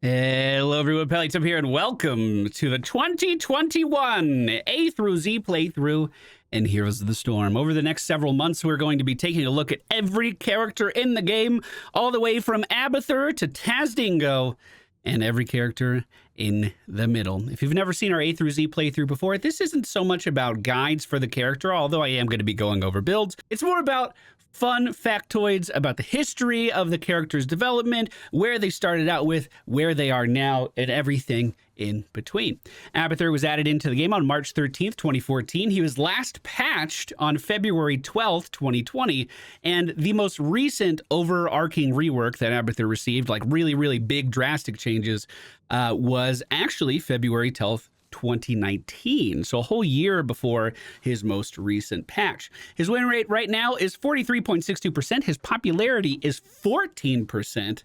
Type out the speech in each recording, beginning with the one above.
Hello everyone, PallyTime here, and welcome to the 2021 A through Z playthrough in Heroes of the Storm. Over the next several months, we're going to be taking a look at every character in the game, all the way from Abathur to Tazdingo, and every character in the middle. If you've never seen our A through Z playthrough before, this isn't so much about guides for the character, although I am going to be going over builds. It's more about fun factoids about the history of the character's development, where they started out with, where they are now, and everything in between. Abathur was added into the game on March 13th, 2014. He was last patched on February 12th, 2020, and the most recent overarching rework that Abathur received, like really big drastic changes, was actually February 12th, 2019, so a whole year before his most recent patch. His win rate right now is 43.62%. His popularity is 14%.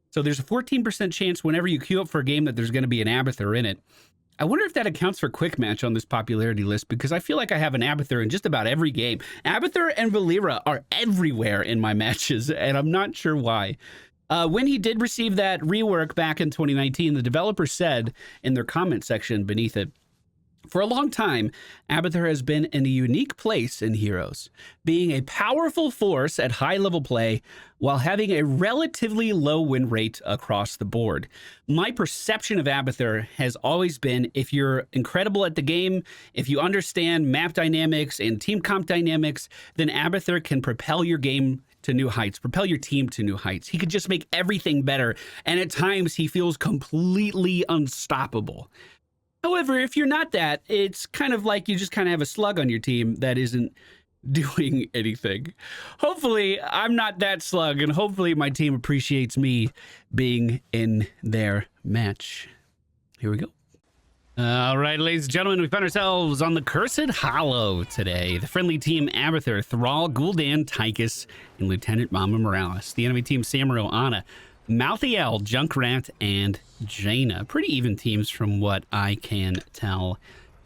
So there's a 14% chance whenever you queue up for a game that there's going to be an Abathur in it. I wonder if that accounts for quick match on this popularity list, because I feel like I have an Abathur in just about every game. Abathur and Valera are everywhere in my matches, and I'm not sure why. When he did receive that rework back in 2019, the developer said in their comment section beneath it, "For a long time, Abathur has been in a unique place in Heroes, being a powerful force at high-level play while having a relatively low win rate across the board. My perception of Abathur has always been, if you're incredible at the game, if you understand map dynamics and team comp dynamics, then Abathur can propel your game to new heights, propel your team to new heights. He could just make everything better, and at times he feels completely unstoppable. However, if you're not that, it's kind of like you just kind of have a slug on your team that isn't doing anything. Hopefully, I'm not that slug, and hopefully my team appreciates me being in their match." Here we go. All right, ladies and gentlemen, we found ourselves on the Cursed Hollow today. The friendly team Abathur, Thrall, Gul'dan, Tychus, and Lieutenant Mama Morales. The enemy team Samuro, Ana, Malthael, Junkrat, and Jaina. Pretty even teams from what I can tell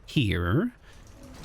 here.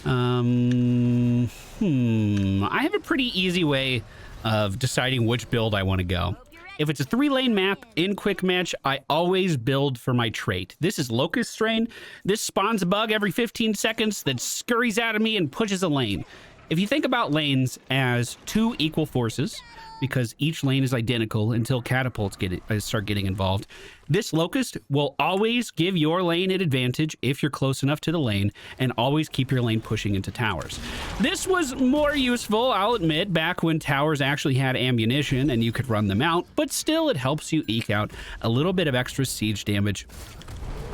I have a pretty easy way of deciding which build I want to go. If it's a 3-lane map in quick match, I always build for my trait. This is Locust Strain. This spawns a bug every 15 seconds that scurries out of me and pushes a lane. If you think about lanes as two equal forces, because each lane is identical until catapults start getting involved, this Locust will always give your lane an advantage if you're close enough to the lane, and always keep your lane pushing into towers. This was more useful, I'll admit, back when towers actually had ammunition and you could run them out, but still it helps you eke out a little bit of extra siege damage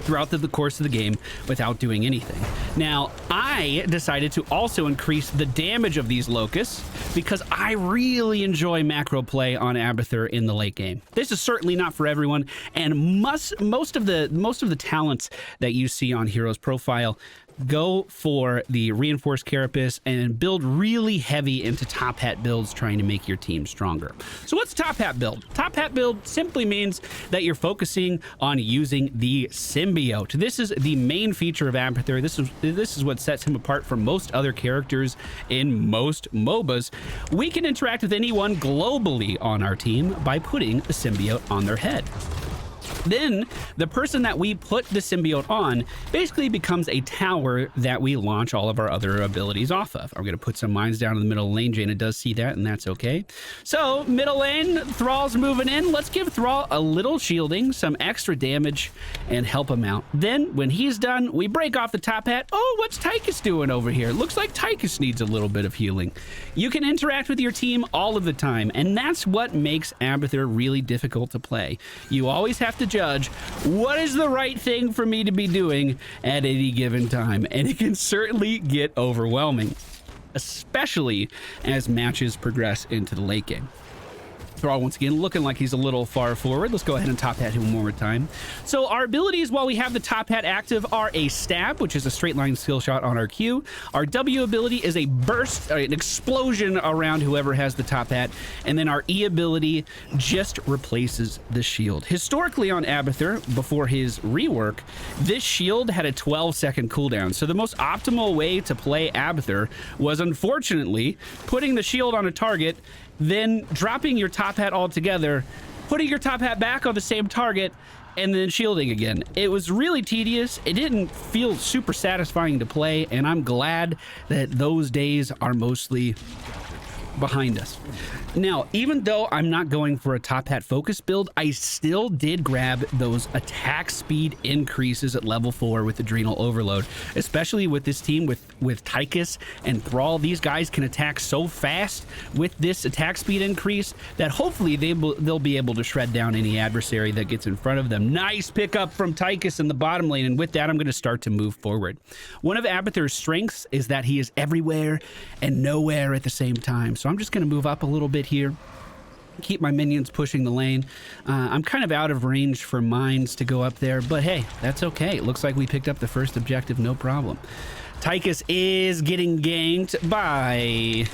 throughout the course of the game without doing anything. Now, I decided to also increase the damage of these locusts because I really enjoy macro play on Abathur in the late game. This is certainly not for everyone, and most of the talents that you see on Heroes profile go for the reinforced carapace and build really heavy into top hat builds, trying to make your team stronger. So what's top hat build? Top hat build simply means that you're focusing on using the symbiote. This is the main feature of Abathur. This is what sets him apart from most other characters in most MOBAs. We can interact with anyone globally on our team by putting a symbiote on their head. Then the person that we put the symbiote on basically becomes a tower that we launch all of our other abilities off of. I'm going to put some mines down in the middle lane. Jaina does see that, and that's okay. So middle lane, Thrall's moving in. Let's give Thrall a little shielding, some extra damage, and help him out. Then when he's done, we break off the top hat. Oh, what's Tychus doing over here? Looks like Tychus needs a little bit of healing. You can interact with your team all of the time, and that's what makes Abathur really difficult to play. You always have to judge what is the right thing for me to be doing at any given time, and it can certainly get overwhelming, especially as matches progress into the late game. Thrall once again looking like he's a little far forward. Let's go ahead and top hat him one more time. So our abilities while we have the top hat active are a stab, which is a straight line skill shot on our Q. Our W ability is a burst, an explosion around whoever has the top hat. And then our E ability just replaces the shield. Historically on Abathur, before his rework, this shield had a 12-second cooldown. So the most optimal way to play Abathur was, unfortunately, putting the shield on a target, then dropping your top hat altogether, putting your top hat back on the same target, and then shielding again. It was really tedious. It didn't feel super satisfying to play, and I'm glad that those days are mostly behind us. Now, even though I'm not going for a top hat focus build, I still did grab those attack speed increases at level 4 with Adrenal Overload, especially with this team with Tychus and Thrall. These guys can attack so fast with this attack speed increase that hopefully they'll be able to shred down any adversary that gets in front of them. Nice pickup from Tychus in the bottom lane, and with that, I'm going to start to move forward. One of Abathur's strengths is that he is everywhere and nowhere at the same time, so I'm just going to move up a little bit here, keep my minions pushing the lane. I'm kind of out of range for mines to go up there, but hey, that's okay. It looks like we picked up the first objective, no problem. Tychus is getting ganked by...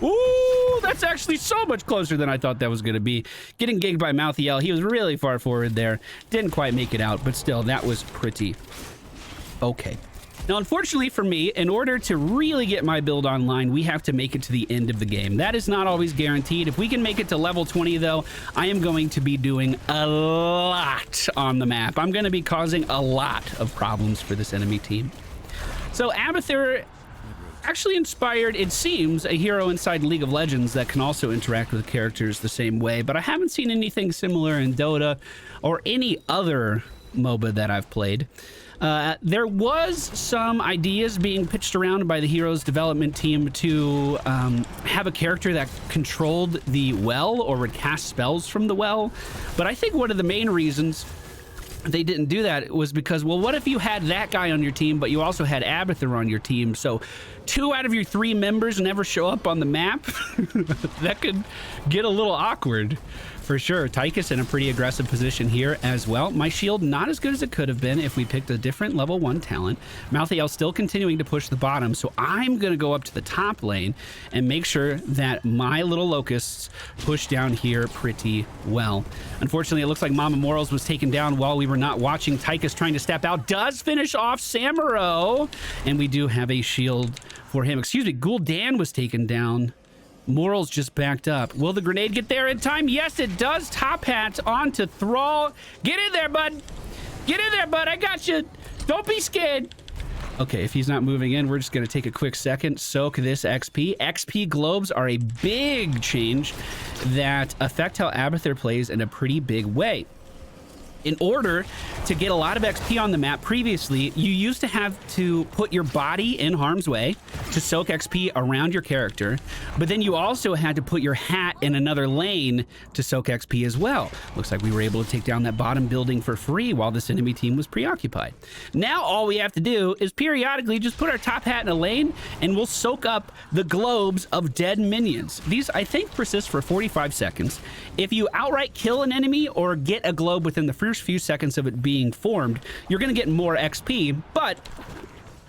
Ooh, that's actually so much closer than I thought that was going to be. Getting ganked by Mouthiel. He was really far forward there. Didn't quite make it out, but still, that was pretty okay. Now, unfortunately for me, in order to really get my build online, we have to make it to the end of the game. That is not always guaranteed. If we can make it to level 20, though, I am going to be doing a lot on the map. I'm going to be causing a lot of problems for this enemy team. So Abathur actually inspired, it seems, a hero inside League of Legends that can also interact with characters the same way, but I haven't seen anything similar in Dota or any other MOBA that I've played. There was some ideas being pitched around by the Heroes development team to have a character that controlled the well or would cast spells from the well. But I think one of the main reasons they didn't do that was because, well, what if you had that guy on your team, but you also had Abathur on your team? So 2 out of your 3 members never show up on the map. That could get a little awkward. For sure. Tychus in a pretty aggressive position here as well. My shield not as good as it could have been if we picked a different level 1 talent. Mouthiel still continuing to push the bottom, so I'm going to go up to the top lane and make sure that my little locusts push down here pretty well. Unfortunately, it looks like Mama Morals was taken down while we were not watching. Tychus trying to step out does finish off Samuro, and we do have a shield for him. Excuse me, Gul'dan was taken down. Morals just backed up. Will the grenade get there in time? Yes, it does. Top hat onto Thrall. Get in there, bud. Get in there, bud. I got you. Don't be scared. Okay, if he's not moving in, we're just going to take a quick second, soak this XP. XP globes are a big change that affect how Abathur plays in a pretty big way. In order to get a lot of XP on the map previously, you used to have to put your body in harm's way to soak XP around your character, but then you also had to put your hat in another lane to soak XP as well. Looks like we were able to take down that bottom building for free while this enemy team was preoccupied. Now all we have to do is periodically just put our top hat in a lane and we'll soak up the globes of dead minions. These, I think, persist for 45 seconds. If you outright kill an enemy or get a globe within the first few seconds of it being formed, you're going to get more XP, but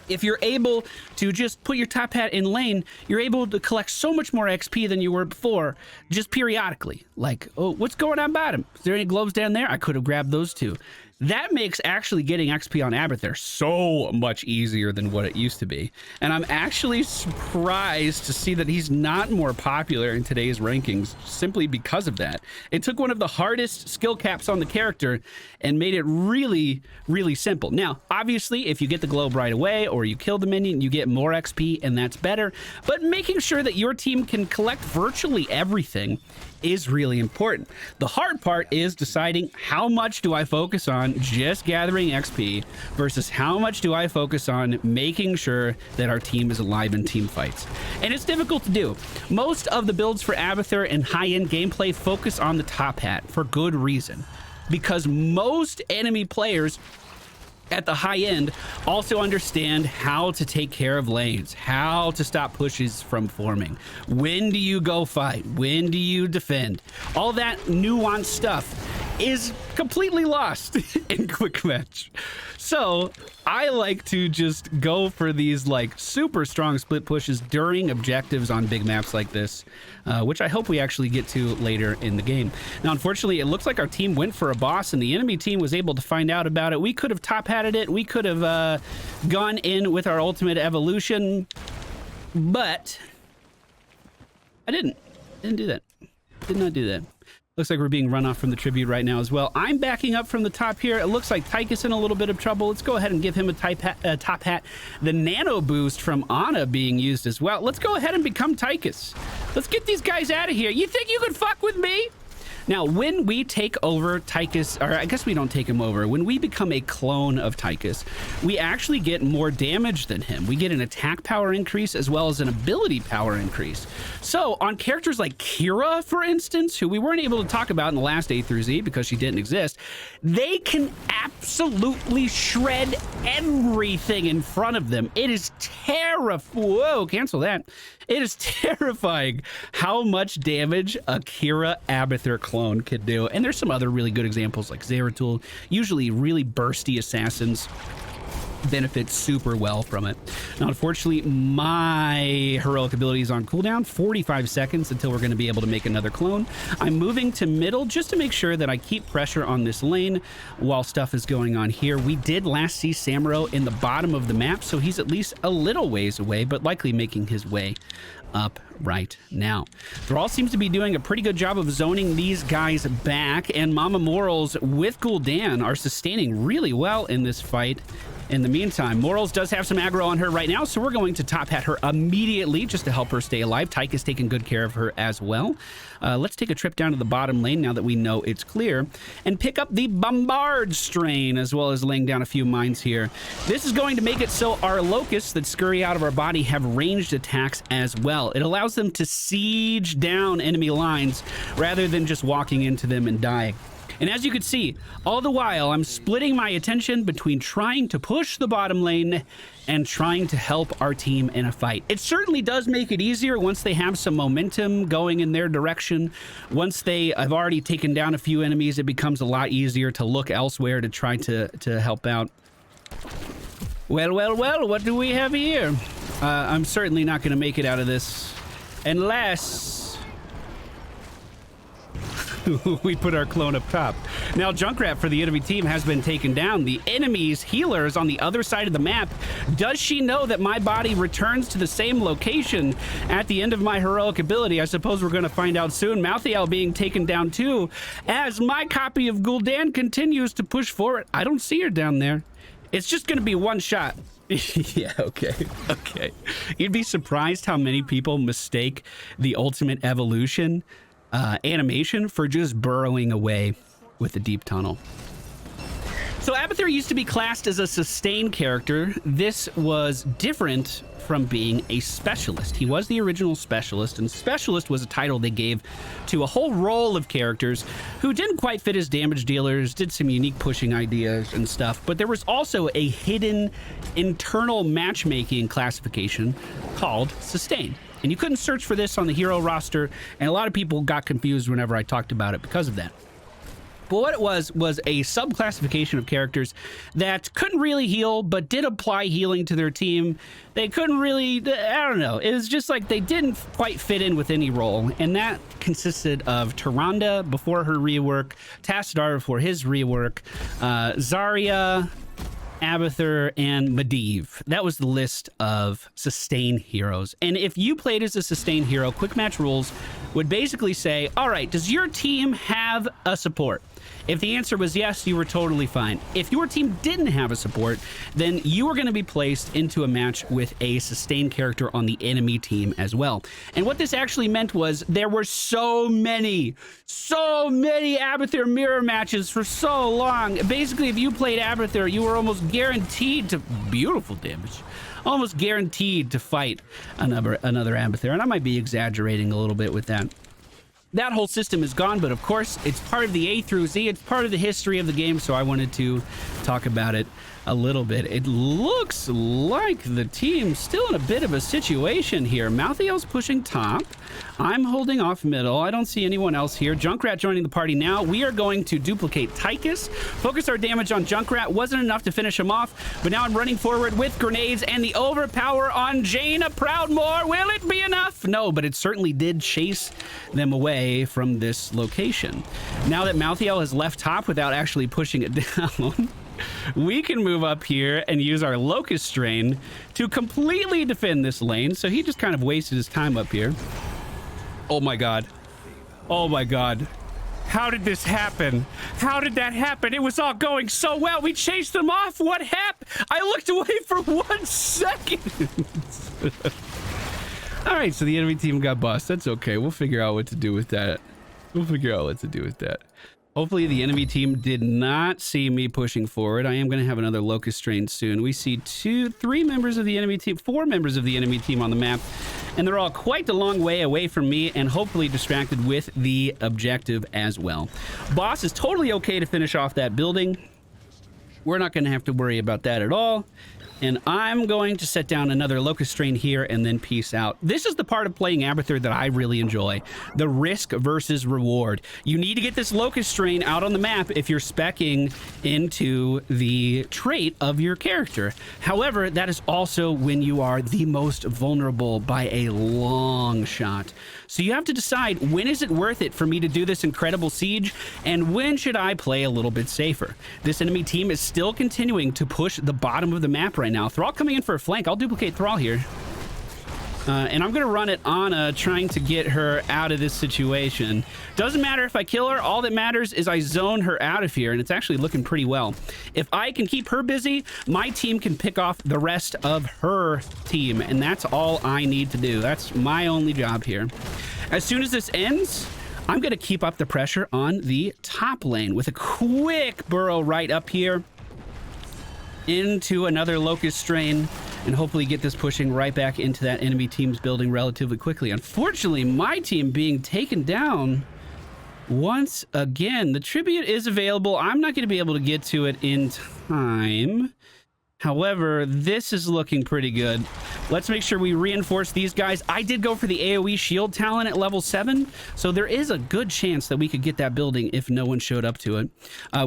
if you're able to just put your top hat in lane, you're able to collect so much more XP than you were before, just periodically. Like, oh, what's going on bottom? Is there any globes down there? I could have grabbed those too. That makes actually getting XP on Abathur so much easier than what it used to be. And I'm actually surprised to see that he's not more popular in today's rankings simply because of that. It took one of the hardest skill caps on the character and made it really, really simple. Now, obviously, if you get the globe right away or you kill the minion, you get more XP and that's better. But making sure that your team can collect virtually everything is really important. The hard part is deciding how much do I focus on just gathering XP versus how much do I focus on making sure that our team is alive in team fights. And it's difficult to do. Most of the builds for Abathur and high-end gameplay focus on the top hat for good reason, because most enemy players at the high end also understand how to take care of lanes, how to stop pushes from forming. When do you go fight? When do you defend? All that nuanced stuff is completely lost in quick match. So I like to just go for these like super strong split pushes during objectives on big maps like this, which I hope we actually get to later in the game. Now, unfortunately, it looks like our team went for a boss and the enemy team was able to find out about it. We could have top hatted it. We could have gone in with our ultimate evolution, but I didn't do that. Did not do that. Looks like we're being run off from the tribute right now as well. I'm backing up from the top here. It looks like Tychus in a little bit of trouble. Let's go ahead and give him a top hat. The nano boost from Ana being used as well. Let's go ahead and become Tychus. Let's get these guys out of here. You think you could fuck with me? Now, when we take over Tychus, or I guess we don't take him over, when we become a clone of Tychus, we actually get more damage than him. We get an attack power increase as well as an ability power increase. So on characters like Kira, for instance, who we weren't able to talk about in the last A through Z because she didn't exist, they can absolutely shred everything in front of them. It is terrifying. Whoa, cancel that. It is terrifying how much damage a Kira Abathur clone could do. And there's some other really good examples like Zeratul. Usually really bursty assassins benefit super well from it. Now, unfortunately, my heroic ability is on cooldown, 45 seconds until we're going to be able to make another clone. I'm moving to middle just to make sure that I keep pressure on this lane while stuff is going on here. We did last see Samuro in the bottom of the map, so he's at least a little ways away, but likely making his way up right now. Thrall seems to be doing a pretty good job of zoning these guys back, and Mama Morals with Gul'dan are sustaining really well in this fight. In the meantime, Morals does have some aggro on her right now, so we're going to top hat her immediately just to help her stay alive. Tyke is taking good care of her as well. Let's take a trip down to the bottom lane now that we know it's clear and pick up the Bombard strain as well as laying down a few mines here. This is going to make it so our locusts that scurry out of our body have ranged attacks as well. It allows them to siege down enemy lines rather than just walking into them and dying. And as you can see, all the while, I'm splitting my attention between trying to push the bottom lane and trying to help our team in a fight. It certainly does make it easier once they have some momentum going in their direction. Once they have already taken down a few enemies, it becomes a lot easier to look elsewhere to try to help out. Well, what do we have here? I'm certainly not going to make it out of this unless we put our clone up top. Now, Junkrat for the enemy team has been taken down. The enemy's healer is on the other side of the map. Does she know that my body returns to the same location at the end of my heroic ability? I suppose we're going to find out soon. Malthael being taken down too, as my copy of Gul'dan continues to push forward. I don't see her down there. It's just going to be one shot. Yeah, okay. You'd be surprised how many people mistake the ultimate evolution animation for just burrowing away with the deep tunnel. So Abathur used to be classed as a sustain character. This was different from being a specialist. He was the original specialist, and specialist was a title they gave to a whole roll of characters who didn't quite fit as damage dealers, did some unique pushing ideas and stuff, but there was also a hidden internal matchmaking classification called sustain. And you couldn't search for this on the hero roster, and a lot of people got confused whenever I talked about it because of that. But what it was a sub-classification of characters that couldn't really heal, but did apply healing to their team. They couldn't really, I don't know, it was just like they didn't quite fit in with any role. And that consisted of Tyrande before her rework, Tassadar before his rework, Zarya, Abathur, and Medivh. That was the list of sustain heroes. And if you played as a sustain hero, quick match rules would basically say, all right, does your team have a support? If the answer was yes, you were totally fine. If your team didn't have a support, then you were going to be placed into a match with a sustain character on the enemy team as well. And what this actually meant was there were so many Abathur mirror matches for so long. Basically, if you played Abathur, you were almost guaranteed to, beautiful damage, almost guaranteed to fight another Abathur. And I might be exaggerating a little bit with that. That whole system is gone, but of course, it's part of the A through Z. It's part of the history of the game, so I wanted to talk about it a little bit. It looks like the team's still in a bit of a situation here. Malthael's pushing top. I'm holding off middle. I don't see anyone else here. Junkrat joining the party now. We are going to duplicate Tychus. Focus our damage on Junkrat. Wasn't enough to finish him off, but now I'm running forward with grenades and the overpower on Jaina Proudmoore. Will it be enough? No, but it certainly did chase them away from this location. Now that Malthael has left top without actually pushing it down, we can move up here and use our Locust Strain to completely defend this lane. So he just kind of wasted his time up here. Oh my god. Oh my god. How did this happen? How did that happen? It was all going so well. We chased them off. What happened? I looked away for 1 second. All right, so the enemy team got bossed. That's okay. We'll figure out what to do with that. Hopefully the enemy team did not see me pushing forward. I am going to have another locust strain soon. We see 4 members of the enemy team on the map, and they're all quite a long way away from me and hopefully distracted with the objective as well. Boss is totally okay to finish off that building. We're not going to have to worry about that at all. And I'm going to set down another locust strain here and then peace out. This is the part of playing Abathur that I really enjoy. The risk versus reward. You need to get this locust strain out on the map if you're speccing into the trait of your character. However, that is also when you are the most vulnerable by a long shot. So you have to decide, when is it worth it for me to do this incredible siege, and when should I play a little bit safer? This enemy team is still continuing to push the bottom of the map right now. Thrall coming in for a flank. I'll duplicate Thrall here. And I'm going to run at Anna, trying to get her out of this situation. Doesn't matter if I kill her. All that matters is I zone her out of here, and it's actually looking pretty well. If I can keep her busy, my team can pick off the rest of her team, and that's all I need to do. That's my only job here. As soon as this ends, I'm going to keep up the pressure on the top lane with a quick burrow right up here into another locust strain, and hopefully get this pushing right back into that enemy team's building relatively quickly. Unfortunately, my team being taken down once again. The tribute is available. I'm not going to be able to get to it in time. However, this is looking pretty good. Let's make sure we reinforce these guys. I did go for the AoE shield talent at level 7, so there is a good chance that we could get that building if no one showed up to it.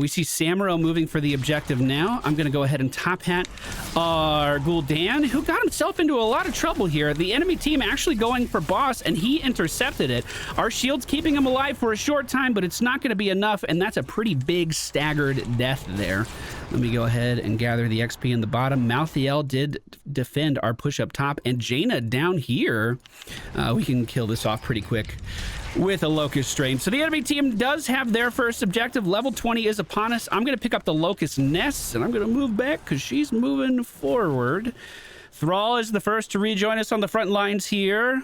We see Samuro moving for the objective now. I'm going to go ahead and top hat our Gul'dan, who got himself into a lot of trouble here. The enemy team actually going for boss, and he intercepted it. Our shield's keeping him alive for a short time, but it's not going to be enough, and that's a pretty big staggered death there. Let me go ahead and gather the XP in the bottom. Malthael did defend our push up top, and Jaina down here. We can kill this off pretty quick with a locust strain. So the enemy team does have their first objective. Level 20 is upon us. I'm going to pick up the locust nests, and I'm going to move back because she's moving forward. Thrall is the first to rejoin us on the front lines here.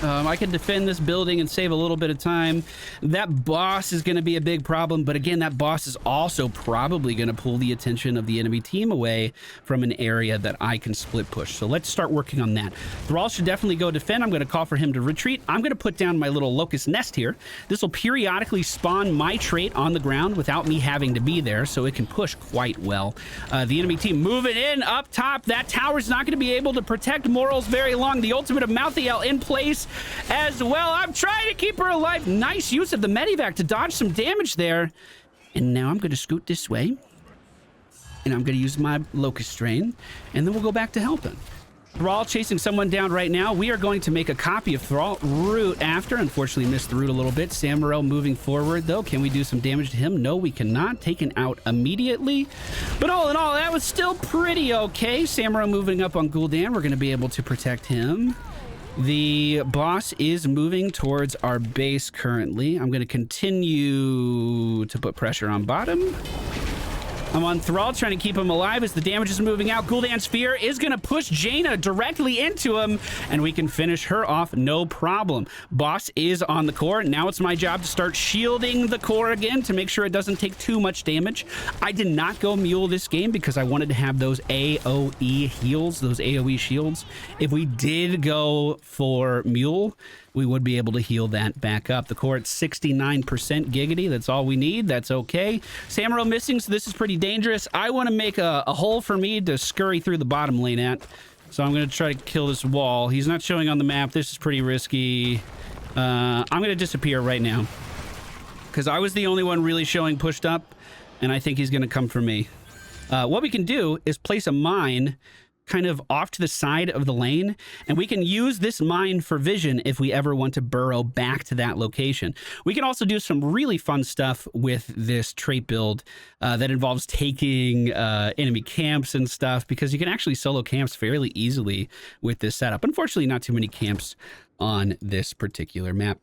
I can defend this building and save a little bit of time. That boss is going to be a big problem, but again, that boss is also probably going to pull the attention of the enemy team away from an area that I can split push. So let's start working on that. Thrall should definitely go defend. I'm going to call for him to retreat. I'm going to put down my little locust nest here. This will periodically spawn my trait on the ground without me having to be there, so it can push quite well. The enemy team moving in up top. That tower's not going to be able to protect Morals very long. The ultimate of Malthael in place as well. I'm trying to keep her alive. Nice use of the medivac to dodge some damage there. And now I'm going to scoot this way, and I'm going to use my locust strain, and then we'll go back to helping. Thrall chasing someone down right now. We are going to make a copy of Thrall. Root after. Unfortunately missed the root a little bit. Samuro moving forward though. Can we do some damage to him? No, we cannot. Taken out immediately. But all in all, that was still pretty okay. Samuro moving up on Gul'dan. We're going to be able to protect him. The boss is moving towards our base currently. I'm going to continue to put pressure on bottom. I'm on Thrall, trying to keep him alive as the damage is moving out. Gul'dan's Fear is going to push Jaina directly into him, and we can finish her off no problem. Boss is on the core. Now it's my job to start shielding the core again to make sure it doesn't take too much damage. I did not go Mule this game because I wanted to have those AoE heals, those AoE shields. If we did go for Mule, we would be able to heal that back up. The core at 69% giggity. That's all we need. That's okay. Samuro missing, so this is pretty dangerous. I want to make a hole for me to scurry through the bottom lane at. So I'm going to try to kill this wall. He's not showing on the map. This is pretty risky. I'm going to disappear right now because I was the only one really showing pushed up, and I think he's going to come for me. What we can do is place a mine kind of off to the side of the lane, and we can use this mine for vision if we ever want to burrow back to that location. We can also do some really fun stuff with this trait build that involves taking enemy camps and stuff, because you can actually solo camps fairly easily with this setup. Unfortunately, not too many camps on this particular map.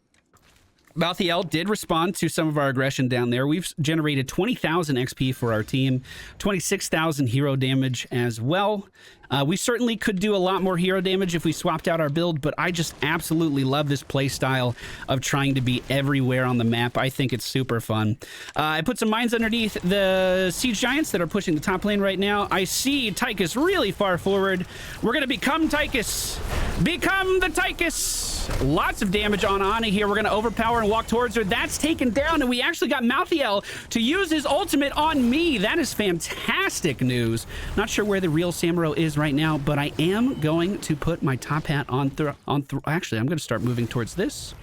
Balthiel did respond to some of our aggression down there. We've generated 20,000 XP for our team, 26,000 hero damage as well. We certainly could do a lot more hero damage if we swapped out our build, but I just absolutely love this play style of trying to be everywhere on the map. I think it's super fun. I put some mines underneath the siege giants that are pushing the top lane right now. I see Tychus really far forward. We're going to become Tychus. Become the Tychus. Lots of damage on Ana here. We're going to overpower and walk towards her. That's taken down, and we actually got Balthiel to use his ultimate on me. That is fantastic news. Not sure where the real Samuro is right now, but I am going to put my top hat on. Actually, I'm going to start moving towards this.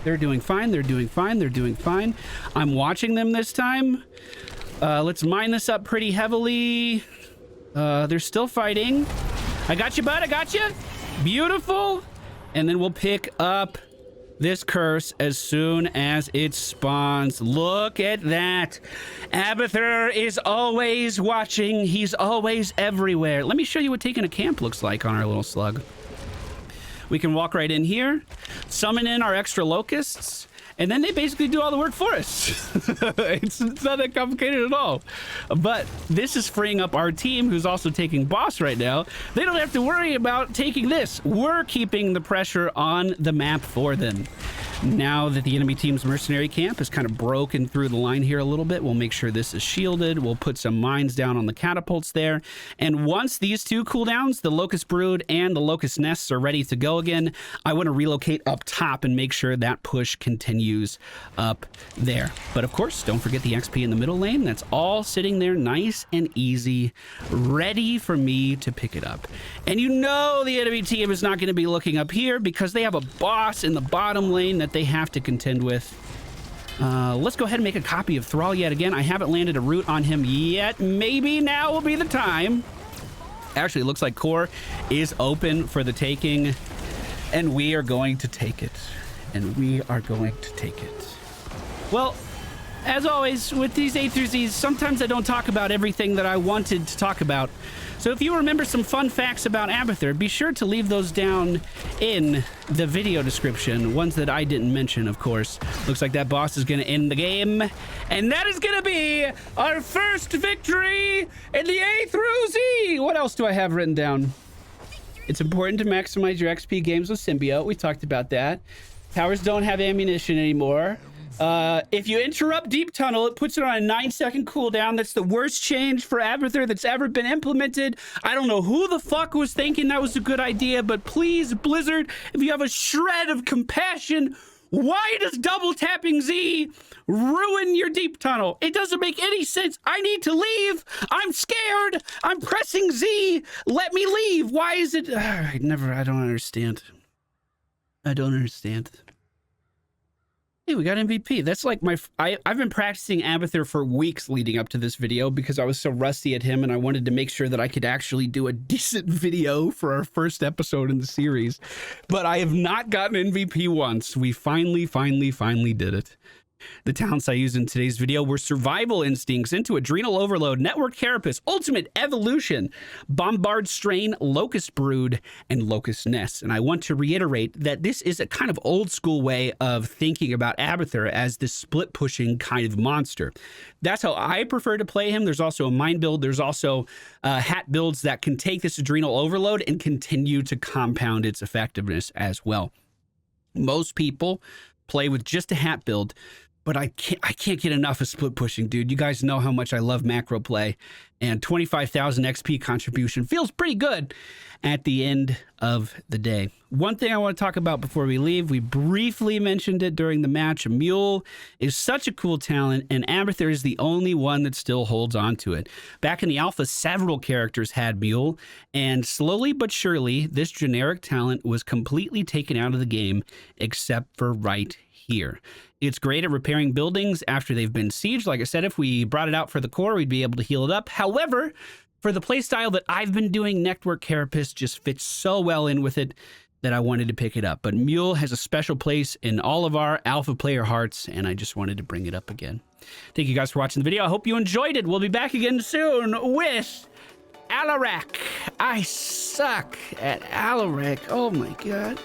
They're doing fine. They're doing fine. They're doing fine. I'm watching them this time. Let's mine this up pretty heavily. They're still fighting. I got you, bud. I got you. Beautiful. And then we'll pick up this curse as soon as it spawns. Look at that. Abathur is always watching. He's always everywhere. Let me show you what taking a camp looks like on our little slug. We can walk right in here, summon in our extra locusts, and then they basically do all the work for us. It's not that complicated at all. But this is freeing up our team, who's also taking boss right now. They don't have to worry about taking this. We're keeping the pressure on the map for them. Now that the enemy team's mercenary camp has kind of broken through the line here a little bit, we'll make sure this is shielded. We'll put some mines down on the catapults there. And once these two cooldowns, the Locust Brood and the Locust Nests, are ready to go again, I want to relocate up top and make sure that push continues up there. But of course, don't forget the XP in the middle lane. That's all sitting there nice and easy, ready for me to pick it up. And you know the enemy team is not going to be looking up here because they have a boss in the bottom lane that they have to contend with. Let's go ahead and make a copy of Thrall yet again. I haven't landed a root on him yet. Maybe now will be the time. Actually, it looks like core is open for the taking, and we are going to take it. And we are going to take it. Well, as always, with these A through Zs, sometimes I don't talk about everything that I wanted to talk about. So if you remember some fun facts about Abathur, be sure to leave those down in the video description. Ones that I didn't mention, of course. Looks like that boss is going to end the game. And that is going to be our first victory in the A through Z. What else do I have written down? It's important to maximize your XP games with Symbiote. We talked about that. Towers don't have ammunition anymore. If you interrupt Deep Tunnel, it puts it on a 9-second cooldown. That's the worst change for Abathur that's ever been implemented. I don't know who the fuck was thinking that was a good idea, but please, Blizzard, if you have a shred of compassion, why does double tapping Z ruin your Deep Tunnel? It doesn't make any sense. I need to leave. I'm scared. I'm pressing Z. Let me leave. Why is it? I don't understand. I don't understand. Hey, we got MVP. That's like I've been practicing Abathur for weeks leading up to this video because I was so rusty at him and I wanted to make sure that I could actually do a decent video for our first episode in the series. But I have not gotten MVP once. We finally did it. The talents I used in today's video were Survival Instincts, Into Adrenal Overload, Network Carapace, Ultimate Evolution, Bombard Strain, Locust Brood, and Locust Nest. And I want to reiterate that this is a kind of old school way of thinking about Abathur as this split pushing kind of monster. That's how I prefer to play him. There's also a mine build. There's also hat builds that can take this Adrenal Overload and continue to compound its effectiveness as well. Most people play with just a hat build, but I can't get enough of split pushing, dude. You guys know how much I love macro play, and 25,000 XP contribution feels pretty good at the end of the day. One thing I want to talk about before we leave, we briefly mentioned it during the match. Mule is such a cool talent, and Abathur is the only one that still holds on to it. Back in the alpha, several characters had Mule, and slowly but surely, this generic talent was completely taken out of the game, except for right here. It's great at repairing buildings after they've been sieged. Like I said, if we brought it out for the core, we'd be able to heal it up. However, for the playstyle that I've been doing, Network Carapace just fits so well in with it that I wanted to pick it up. But Mule has a special place in all of our alpha player hearts, and I just wanted to bring it up again. Thank you guys for watching the video. I hope you enjoyed it. We'll be back again soon with Alarak. I suck at Alarak. Oh my god.